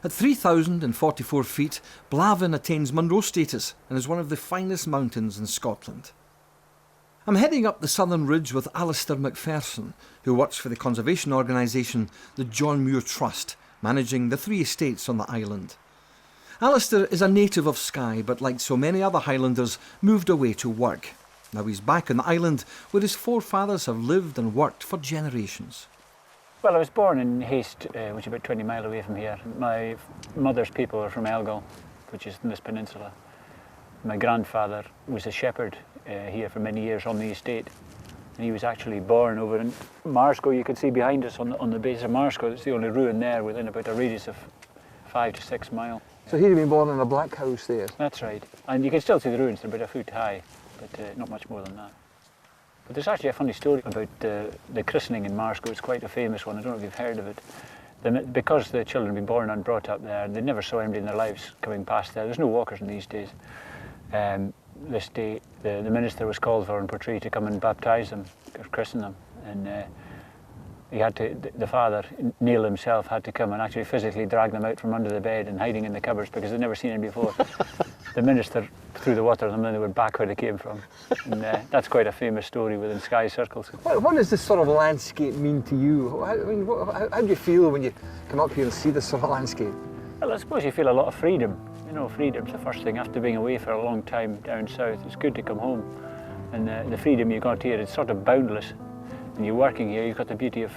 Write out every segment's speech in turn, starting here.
At 3,044 feet, Blaven attains Munro status and is one of the finest mountains in Scotland. I'm heading up the southern ridge with Alastair MacPherson, who works for the conservation organisation, the John Muir Trust, managing the 3 estates on the island. Alastair is a native of Skye, but like so many other Highlanders, moved away to work. Now he's back on the island, where his forefathers have lived and worked for generations. Well, I was born in Haste, which is about 20 miles away from here. My mother's people are from Elgo, which is in this peninsula. My grandfather was a shepherd here for many years on the estate. And he was actually born over in Marsco. You can see behind us on the base of Marsco. It's the only ruin there within about a radius of 5 to 6 miles. So he'd have been born in a black house there? That's right. And you can still see the ruins. They're about a foot high, but not much more than that. But there's actually a funny story about the christening in Marsco. It's quite a famous one. I don't know if you've heard of it. Because the children had been born and brought up there, they never saw anybody in their lives coming past there. There's no walkers in these days. This day, the minister was called for in Portree to come and baptise them, or christen them. And he had to, the father, Neil himself, had to come and actually physically drag them out from under the bed and hiding in the cupboards because they'd never seen him before. The minister threw the water at them and then they were back where they came from. And that's quite a famous story within Skye circles. What does this sort of landscape mean to you? How do you feel when you come up here and see this sort of landscape? Well, I suppose you feel a lot of freedom. You know, freedom's the first thing after being away for a long time down south. It's good to come home. And the freedom you got here, it's sort of boundless. When you're working here, you've got the beauty of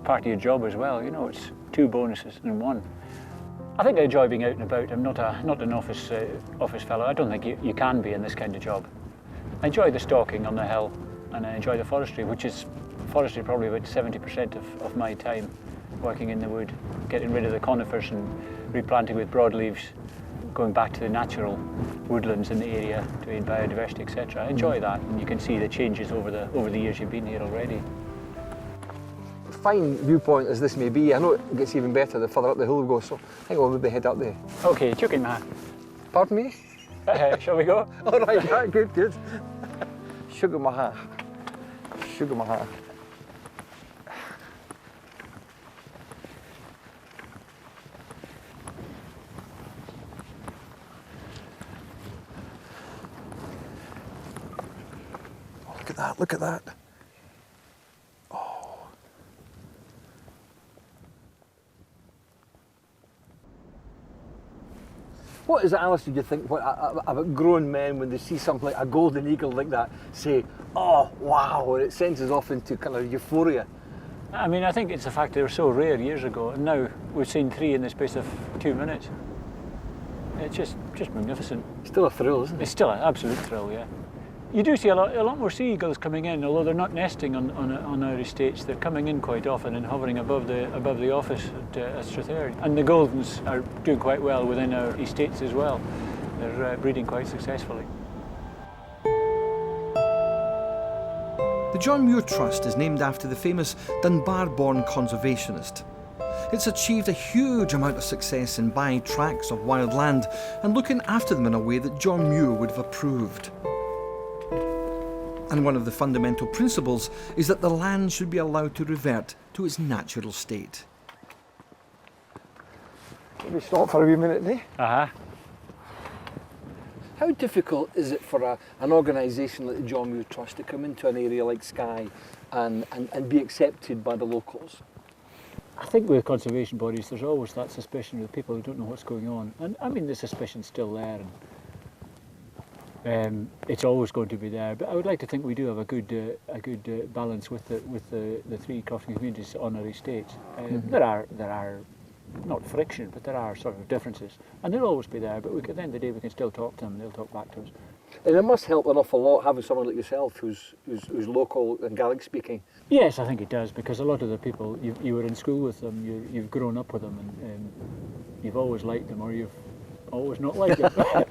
part of your job as well. You know, it's 2 bonuses in 1. I think I enjoy being out and about. I'm not an office fellow. I don't think you can be in this kind of job. I enjoy the stalking on the hill, and I enjoy the forestry, which is probably about 70% of my time, working in the wood, getting rid of the conifers and replanting with broadleaves, going back to the natural woodlands in the area to aid biodiversity, etc. I enjoy that, and you can see the changes over the years you've been here already. Fine viewpoint as this may be, I know it gets even better the further up the hill we go, so I think we'll maybe head up there. Okay, chuck in my hand. Pardon me? Shall we go? All right, yeah, good. Sugar my hat. Sugar my hat. Oh, look at that, look at that. What is it, Alice, do you think about grown men when they see something like a golden eagle like that, say, oh, wow, or it sends us off into kind of euphoria? I mean, I think it's the fact they were so rare years ago, and now we've seen 3 in the space of 2 minutes. It's just magnificent. Still a thrill, isn't it? It's still an absolute thrill, yeah. You do see a lot more sea eagles coming in, although they're not nesting on our estates. They're coming in quite often and hovering above the office at Strathairn. And the Goldens are doing quite well within our estates as well. They're breeding quite successfully. The John Muir Trust is named after the famous Dunbar-born conservationist. It's achieved a huge amount of success in buying tracts of wild land and looking after them in a way that John Muir would have approved. And one of the fundamental principles is that the land should be allowed to revert to its natural state. Maybe stop for a wee minute, eh? Uh-huh. How difficult is it for an organisation like the John Muir Trust to come into an area like Skye and be accepted by the locals? I think with conservation bodies, there's always that suspicion with people who don't know what's going on. And I mean, the suspicion's still there. And, it's always going to be there, but I would like to think we do have a good balance with the 3 crossing communities on our estates. There are not friction, but there are sort of differences, and they'll always be there. But at the end of the day, we can still talk to them, and they'll talk back to us. And it must help an awful lot having someone like yourself who's local and Gaelic speaking. Yes, I think it does, because a lot of the people you were in school with them, you've grown up with them, and you've always liked them, or you've always not liked them.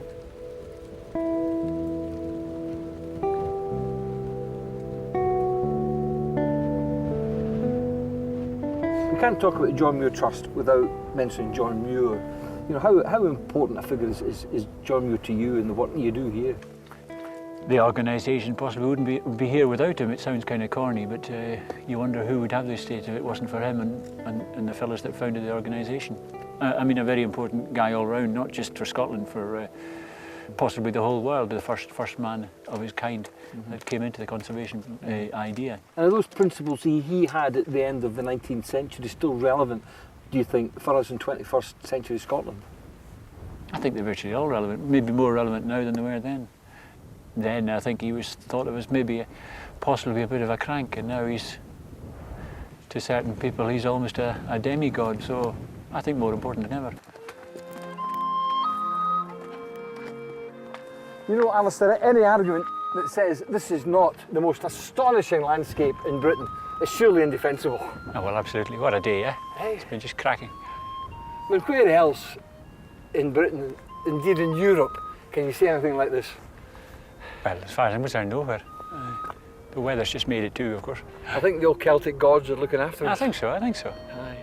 We can't talk about the John Muir Trust without mentioning John Muir. You know, how important a figure is John Muir to you and the work that you do here? The organisation possibly wouldn't be here without him. It sounds kind of corny, but you wonder who would have the estate if it wasn't for him and the fellows that founded the organisation. I mean, a very important guy all round, not just for Scotland, for possibly the whole world, the first man of his kind that came into the conservation idea. And are those principles he had at the end of the 19th century still relevant, do you think, for us in 21st century Scotland? I think they're virtually all relevant, maybe more relevant now than they were then. Then I think he was thought of as maybe possibly a bit of a crank, and now he's, to certain people, he's almost a demigod, so I think more important than ever. You know, Alastair, any argument that says this is not the most astonishing landscape in Britain is surely indefensible. Oh, well, absolutely. What a day, eh? Hey. It's been just cracking. I mean, where else in Britain, indeed in Europe, can you see anything like this? Well, as far as I'm concerned, nowhere. The weather's just made it too, of course. I think the old Celtic gods are looking after us. I think so. Aye.